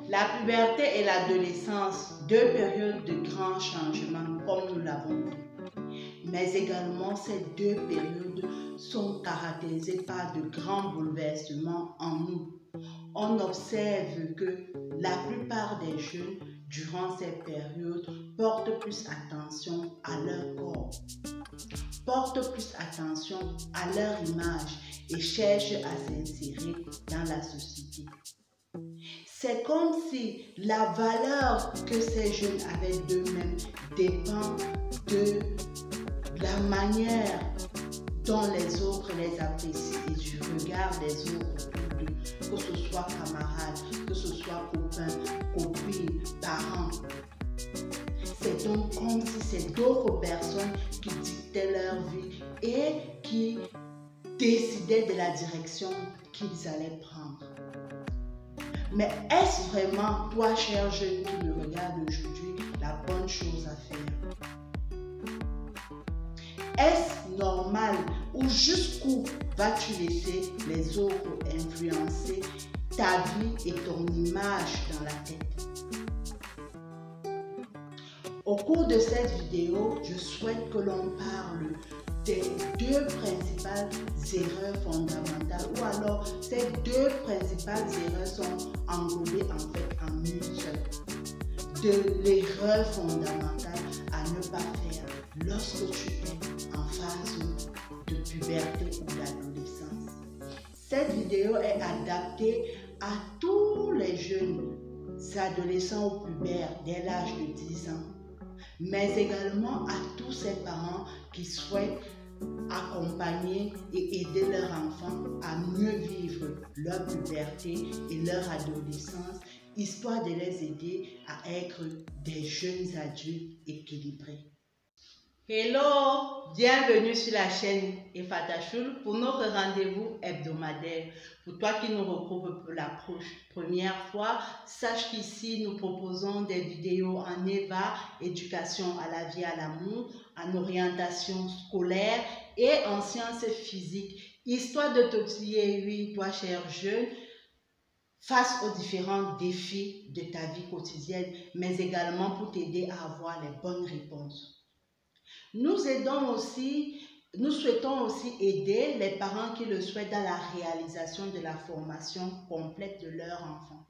La puberté et l'adolescence, deux périodes de grands changements comme nous l'avons vu. Mais également ces deux périodes sont caractérisées par de grands bouleversements en nous. On observe que la plupart des jeunes, durant ces périodes, portent plus attention à leur corps, portent plus attention à leur image et cherchent à s'insérer dans la société. C'est comme si la valeur que ces jeunes avaient d'eux-mêmes dépend de la manière dont les autres les apprécient et du regard des autres autour d'eux, que ce soit camarades, que ce soit copains, copines, parents. C'est donc comme si c'est d'autres personnes qui dictaient leur vie et qui décidaient de la direction qu'ils allaient prendre. Mais est-ce vraiment, toi, cher jeune qui me regarde aujourd'hui, la bonne chose à faire? Est-ce normal ou jusqu'où vas-tu laisser les autres influencer ta vie et ton image dans la tête? Au cours de cette vidéo, je souhaite que l'on parle des deux principales erreurs fondamentales ou alors ces deux principales erreurs sont englobées en fait en une seule. De l'erreur fondamentale à ne pas faire lorsque tu es en phase de puberté ou d'adolescence. Cette vidéo est adaptée à tous les jeunes adolescents ou pubères dès l'âge de 10 ans, mais également à tous ces parents qui souhaitent accompagner et aider leurs enfants à mieux vivre leur puberté et leur adolescence, histoire de les aider à être des jeunes adultes équilibrés. Hello, bienvenue sur la chaîne Efatachoul pour notre rendez-vous hebdomadaire. Pour toi qui nous retrouves pour la première fois, sache qu'ici nous proposons des vidéos en EVA, éducation à la vie, à l'amour, en orientation scolaire et en sciences physiques, histoire de t'outiller, oui, toi cher jeune, face aux différents défis de ta vie quotidienne, mais également pour t'aider à avoir les bonnes réponses. Nous souhaitons aussi aider les parents qui le souhaitent dans la réalisation de la formation complète de leur enfant.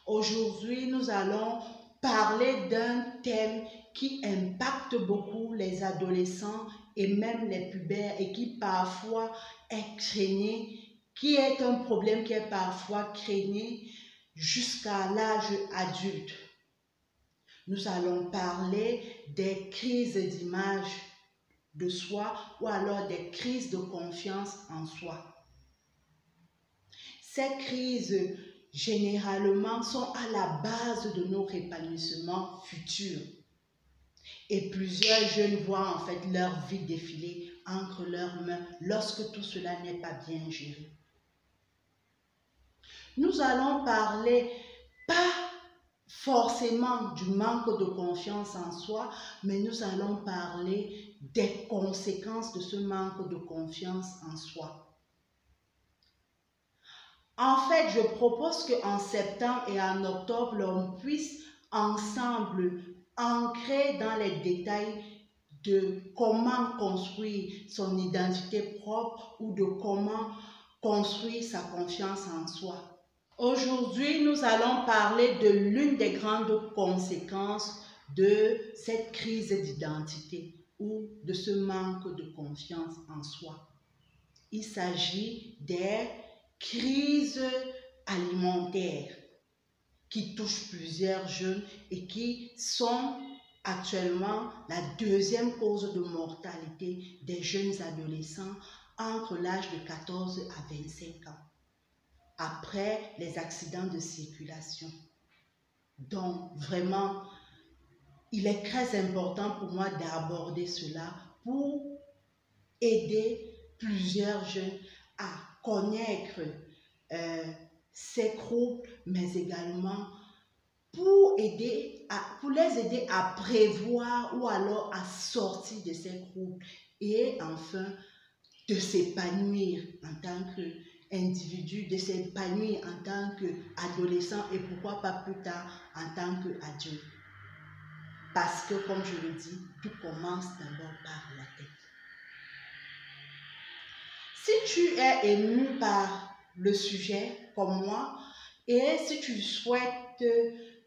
Aujourd'hui, nous allons parler d'un thème qui impacte beaucoup les adolescents et même les pubères et qui parfois est craigné, qui est un problème qui est parfois craigné jusqu'à l'âge adulte. Nous allons parler des crises d'image de soi ou alors des crises de confiance en soi. Ces crises, généralement, sont à la base de notre épanouissement futur. Et plusieurs jeunes voient en fait leur vie défiler entre leurs mains lorsque tout cela n'est pas bien géré. Nous allons parler pas forcément du manque de confiance en soi, mais nous allons parler des conséquences de ce manque de confiance en soi. En fait, je propose qu'en septembre et en octobre, l'on puisse ensemble ancrer dans les détails de comment construire son identité propre ou de comment construire sa confiance en soi. Aujourd'hui, nous allons parler de l'une des grandes conséquences de cette crise d'identité ou de ce manque de confiance en soi. Il s'agit des crises alimentaires qui touchent plusieurs jeunes et qui sont actuellement la deuxième cause de mortalité des jeunes adolescents entre l'âge de 14 à 25 ans. Après les accidents de circulation. Donc, vraiment, il est très important pour moi d'aborder cela pour aider plusieurs jeunes à connaître ces troubles, mais également pour les aider à prévoir ou alors à sortir de ces troubles et enfin de s'épanouir en tant que individu de s'épanouir en tant qu'adolescent et pourquoi pas plus tard en tant qu'adulte. Parce que, comme je le dis, tout commence d'abord par la tête. Si tu es ému par le sujet, comme moi, et si tu souhaites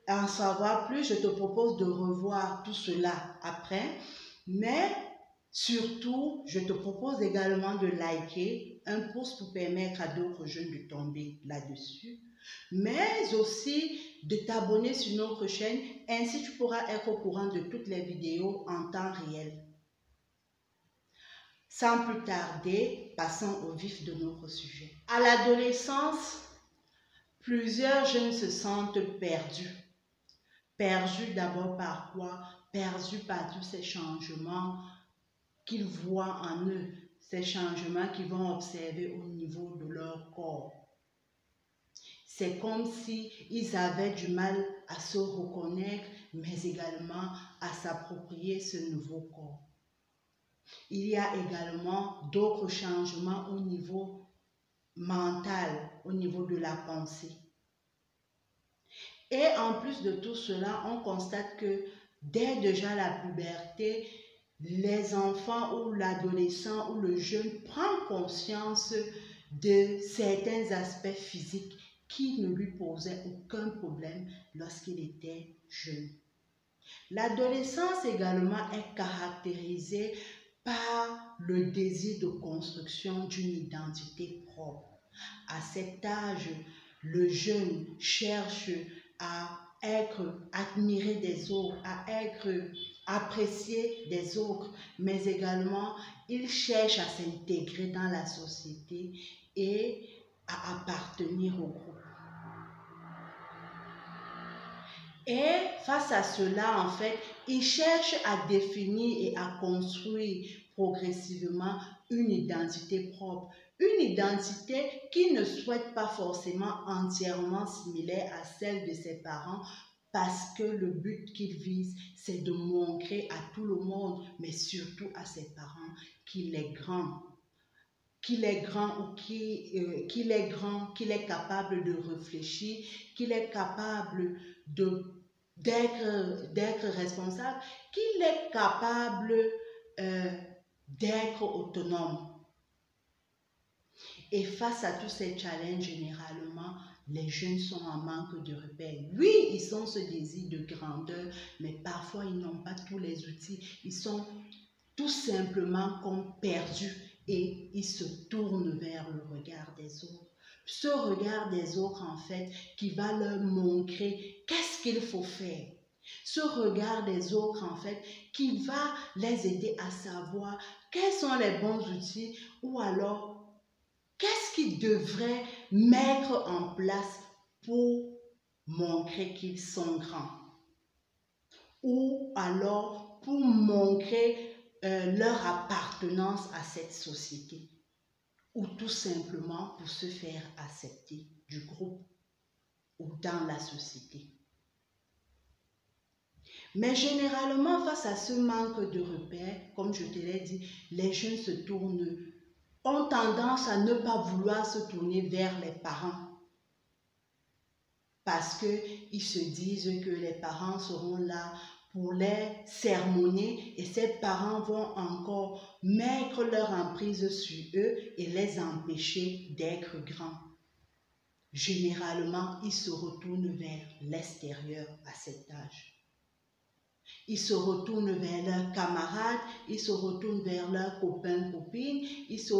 en savoir plus, je te propose de revoir tout cela après. Mais surtout, je te propose également de liker un post pour permettre à d'autres jeunes de tomber là-dessus. Mais aussi de t'abonner sur notre chaîne, ainsi tu pourras être au courant de toutes les vidéos en temps réel. Sans plus tarder, passons au vif de notre sujet. À l'adolescence, plusieurs jeunes se sentent perdus. Perdus d'abord par quoi? Perdus par tous ces changements qu'ils voient en eux, ces changements qu'ils vont observer au niveau de leur corps. C'est comme s'ils avaient du mal à se reconnaître, mais également à s'approprier ce nouveau corps. Il y a également d'autres changements au niveau mental, au niveau de la pensée. Et en plus de tout cela, on constate que dès déjà la puberté, les enfants ou l'adolescent ou le jeune prend conscience de certains aspects physiques qui ne lui posaient aucun problème lorsqu'il était jeune. L'adolescence également est caractérisée par le désir de construction d'une identité propre. À cet âge, le jeune cherche à être admiré des autres, à être apprécié des autres, mais également il cherche à s'intégrer dans la société et à appartenir au groupe. Et face à cela, en fait, il cherche à définir et à construire progressivement une identité propre. Une identité qui ne souhaite pas forcément entièrement similaire à celle de ses parents, parce que le but qu'il vise, c'est de montrer à tout le monde, mais surtout à ses parents, qu'il est grand. Qu'il est grand ou qu'il est capable de réfléchir, qu'il est capable d'être responsable, qu'il est capable d'être autonome. Et face à tous ces challenges, généralement, les jeunes sont en manque de repères. Oui, ils ont ce désir de grandeur, mais parfois ils n'ont pas tous les outils. Ils sont tout simplement comme perdus et ils se tournent vers le regard des autres. Ce regard des autres, en fait, qui va leur montrer qu'est-ce qu'il faut faire. Ce regard des autres, en fait, qui va les aider à savoir quels sont les bons outils ou alors qu'est-ce qu'ils devraient mettre en place pour montrer qu'ils sont grands. Ou alors pour montrer leur appartenance à cette société, ou tout simplement pour se faire accepter du groupe ou dans la société. Mais généralement, face à ce manque de repères, comme je te l'ai dit, les jeunes ont tendance à ne pas vouloir se tourner vers les parents. Parce qu'ils se disent que les parents seront là pour les sermonner et ces parents vont encore mettre leur emprise sur eux et les empêcher d'être grands. Généralement, ils se retournent vers l'extérieur à cet âge. Ils se retournent vers leurs camarades, ils se retournent vers leurs copains, copines, ils se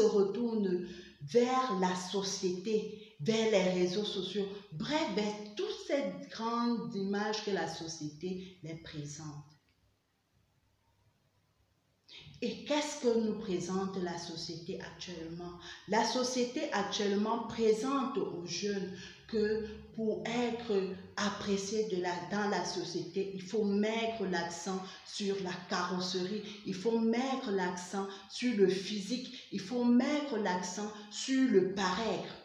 retournent vers la société, vers les réseaux sociaux, bref, vers toutes ces grandes images que la société les présente. Et qu'est-ce que nous présente la société actuellement? La société actuellement présente aux jeunes que pour être apprécié dans la société, il faut mettre l'accent sur la carrosserie, il faut mettre l'accent sur le physique, il faut mettre l'accent sur le paraître.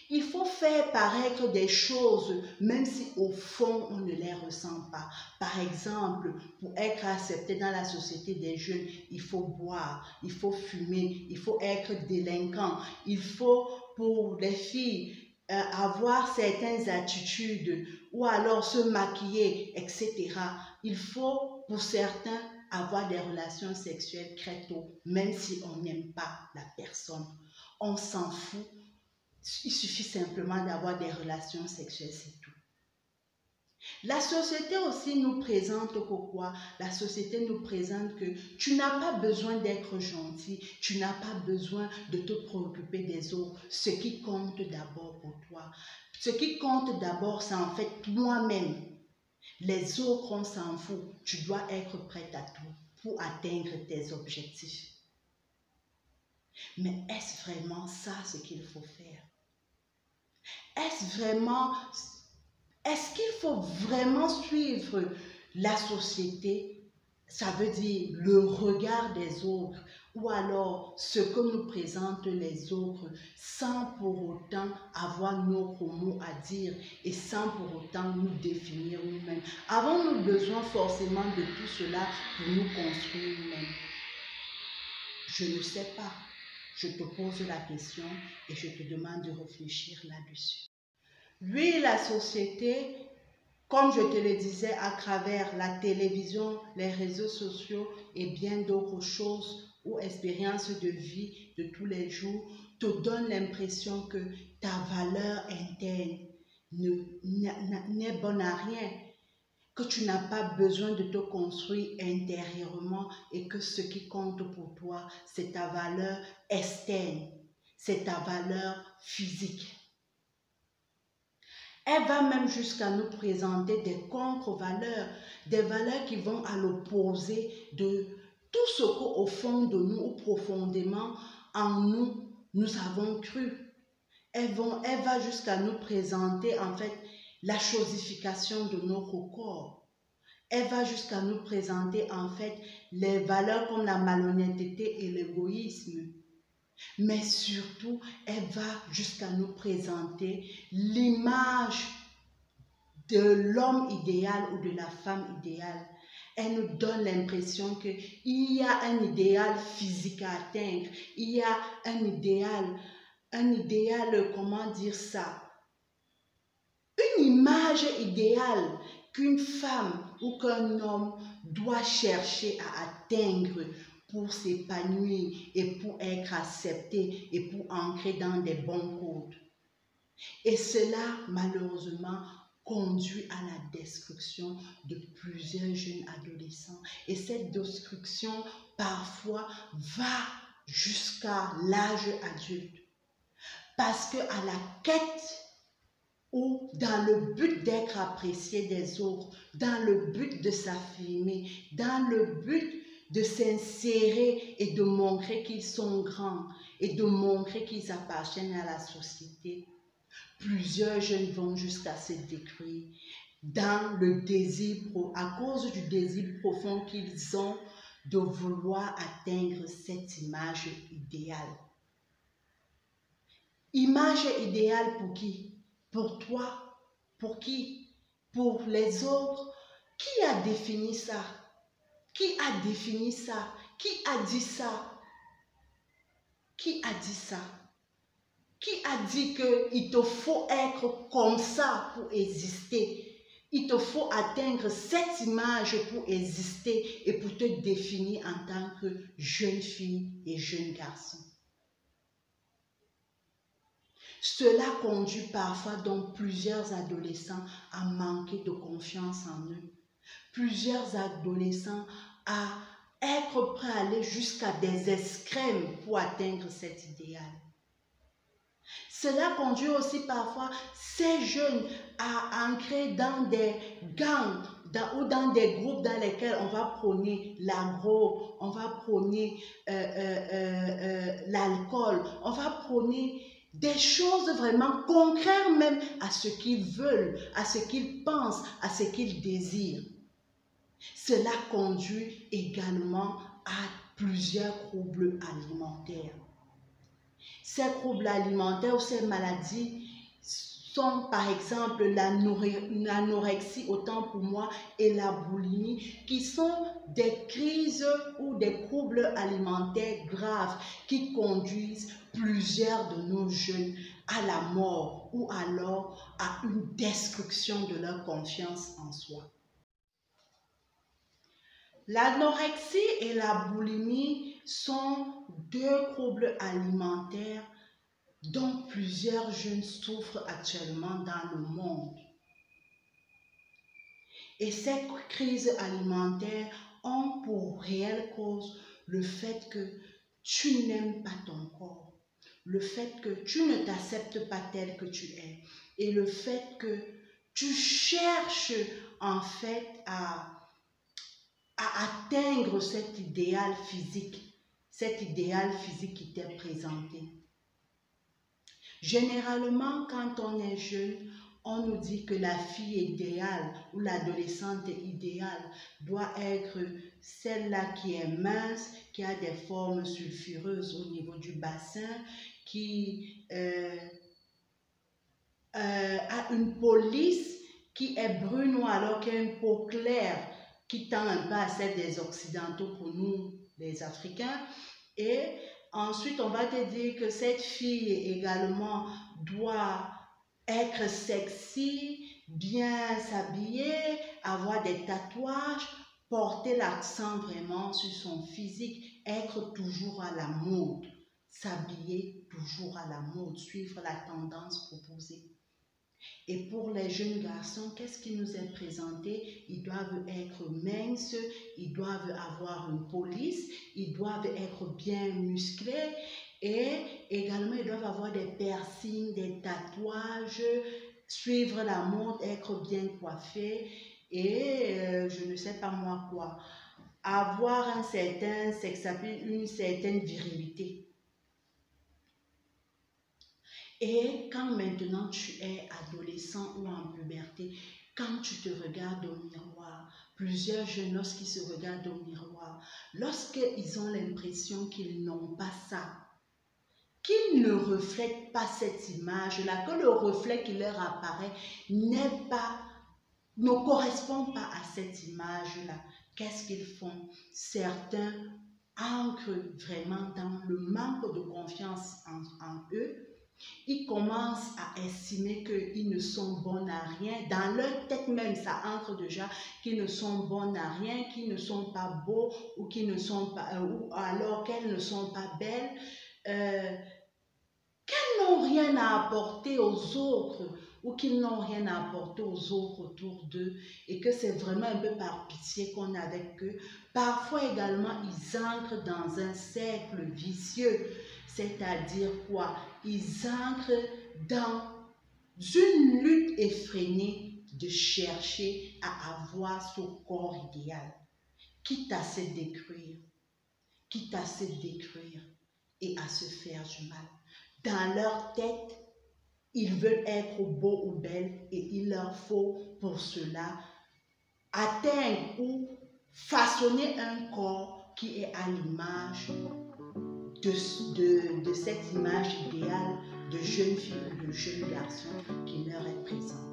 Il faut faire paraître des choses, même si au fond, on ne les ressent pas. Par exemple, pour être accepté dans la société des jeunes, il faut boire, il faut fumer, il faut être délinquant, il faut, pour les filles, avoir certaines attitudes ou alors se maquiller, etc. Il faut, pour certains, avoir des relations sexuelles très tôt, même si on n'aime pas la personne. On s'en fout. Il suffit simplement d'avoir des relations sexuelles, c'est tout. La société aussi nous présente quoi? La société nous présente que tu n'as pas besoin d'être gentil, tu n'as pas besoin de te préoccuper des autres. Ce qui compte d'abord pour toi, ce qui compte d'abord, c'est en fait toi-même. Les autres, on s'en fout. Tu dois être prête à tout pour atteindre tes objectifs. Mais est-ce vraiment ça ce qu'il faut faire? Est-ce qu'il faut vraiment suivre la société? Ça veut dire le regard des autres ou alors ce que nous présentent les autres sans pour autant avoir nos mots à dire et sans pour autant nous définir nous-mêmes. Avons-nous besoin forcément de tout cela pour nous construire nous-mêmes? Je ne sais pas. Je te pose la question et je te demande de réfléchir là-dessus. Oui, la société, comme je te le disais, à travers la télévision, les réseaux sociaux et bien d'autres choses ou expériences de vie de tous les jours, te donne l'impression que ta valeur interne n'est bonne à rien, que tu n'as pas besoin de te construire intérieurement et que ce qui compte pour toi, c'est ta valeur externe, c'est ta valeur physique. Elle va même jusqu'à nous présenter des contre-valeurs, des valeurs qui vont à l'opposé de tout ce qu'au fond de nous ou profondément en nous, nous avons cru. Elle va jusqu'à nous présenter en fait la chosification de notre corps. Elle va jusqu'à nous présenter en fait les valeurs comme la malhonnêteté et l'égoïsme. Mais surtout, elle va jusqu'à nous présenter l'image de l'homme idéal ou de la femme idéale. Elle nous donne l'impression qu'il y a un idéal physique à atteindre, il y a un idéal, comment dire ça? Une image idéale qu'une femme ou qu'un homme doit chercher à atteindre pour s'épanouir et pour être accepté et pour ancrer dans des bons codes. Et cela, malheureusement, conduit à la destruction de plusieurs jeunes adolescents. Et cette destruction, parfois, va jusqu'à l'âge adulte. Parce qu'à la quête ou dans le but d'être apprécié des autres, dans le but de s'affirmer, dans le but de s'insérer et de montrer qu'ils sont grands et de montrer qu'ils appartiennent à la société, plusieurs jeunes vont jusqu'à se détruire dans le désir, à cause du désir profond qu'ils ont de vouloir atteindre cette image idéale. Image idéale pour qui? Pour toi? Pour qui? Pour les autres? Qui a défini ça? Qui a défini ça? Qui a dit ça? Qui a dit ça? Qui a dit qu'il te faut être comme ça pour exister? Il te faut atteindre cette image pour exister et pour te définir en tant que jeune fille et jeune garçon. Cela conduit parfois donc plusieurs adolescents à manquer de confiance en eux. Plusieurs adolescents à être prêts à aller jusqu'à des extrêmes pour atteindre cet idéal. Cela conduit aussi parfois ces jeunes à entrer dans des gangs ou dans des groupes dans lesquels on va prôner l'agro, on va prôner l'alcool, on va prôner des choses vraiment contraires même à ce qu'ils veulent, à ce qu'ils pensent, à ce qu'ils désirent. Cela conduit également à plusieurs troubles alimentaires. Ces troubles alimentaires ou ces maladies sont par exemple l'anorexie, autant pour moi, et la boulimie, qui sont des crises ou des troubles alimentaires graves qui conduisent plusieurs de nos jeunes à la mort ou alors à une destruction de leur confiance en soi. L'anorexie et la boulimie sont deux troubles alimentaires dont plusieurs jeunes souffrent actuellement dans le monde. Et ces crises alimentaires ont pour réelle cause le fait que tu n'aimes pas ton corps, le fait que tu ne t'acceptes pas tel que tu es et le fait que tu cherches en fait à atteindre cet idéal physique qui t'est présenté. Généralement, quand on est jeune, on nous dit que la fille idéale ou l'adolescente idéale doit être celle-là qui est mince, qui a des formes sulfureuses au niveau du bassin, qui a une peau lisse, qui est brune ou alors qui a une peau claire, qui tend un peu à celle des Occidentaux pour nous, les Africains. Et ensuite, on va te dire que cette fille également doit être sexy, bien s'habiller, avoir des tatouages, porter l'accent vraiment sur son physique, être toujours à la mode, s'habiller toujours à la mode, suivre la tendance proposée. Et pour les jeunes garçons, qu'est-ce qui nous est présenté? Ils doivent être minces, ils doivent avoir une peau lisse, ils doivent être bien musclés et également ils doivent avoir des piercings, des tatouages, suivre la mode, être bien coiffés et je ne sais pas moi quoi. Avoir un certain sex appeal, une certaine virilité. Et quand maintenant tu es adolescent ou en puberté, quand tu te regardes au miroir, plusieurs jeunes lorsqu'ils se regardent au miroir, lorsqu'ils ont l'impression qu'ils n'ont pas ça, qu'ils ne reflètent pas cette image-là, que le reflet qui leur apparaît ne correspond pas à cette image-là, qu'est-ce qu'ils font? Certains ancrent vraiment dans le manque de confiance en eux. Ils commencent à estimer qu'ils ne sont bons à rien. Dans leur tête même, ça entre déjà qu'ils ne sont bons à rien, qu'ils ne sont pas beaux ou qu'ils ne sont pas, ou alors qu'elles ne sont pas belles, qu'elles n'ont rien à apporter aux autres ou qu'ils n'ont rien à apporter aux autres autour d'eux et que c'est vraiment un peu par pitié qu'on est avec eux. Parfois également, ils entrent dans un cercle vicieux, c'est-à-dire quoi? Ils entrent dans une lutte effrénée de chercher à avoir ce corps idéal, quitte à se détruire et à se faire du mal. Dans leur tête, ils veulent être beaux ou belles et il leur faut pour cela atteindre ou façonner un corps qui est à l'image de cette image idéale de jeune fille ou de jeune garçon qui leur est présente.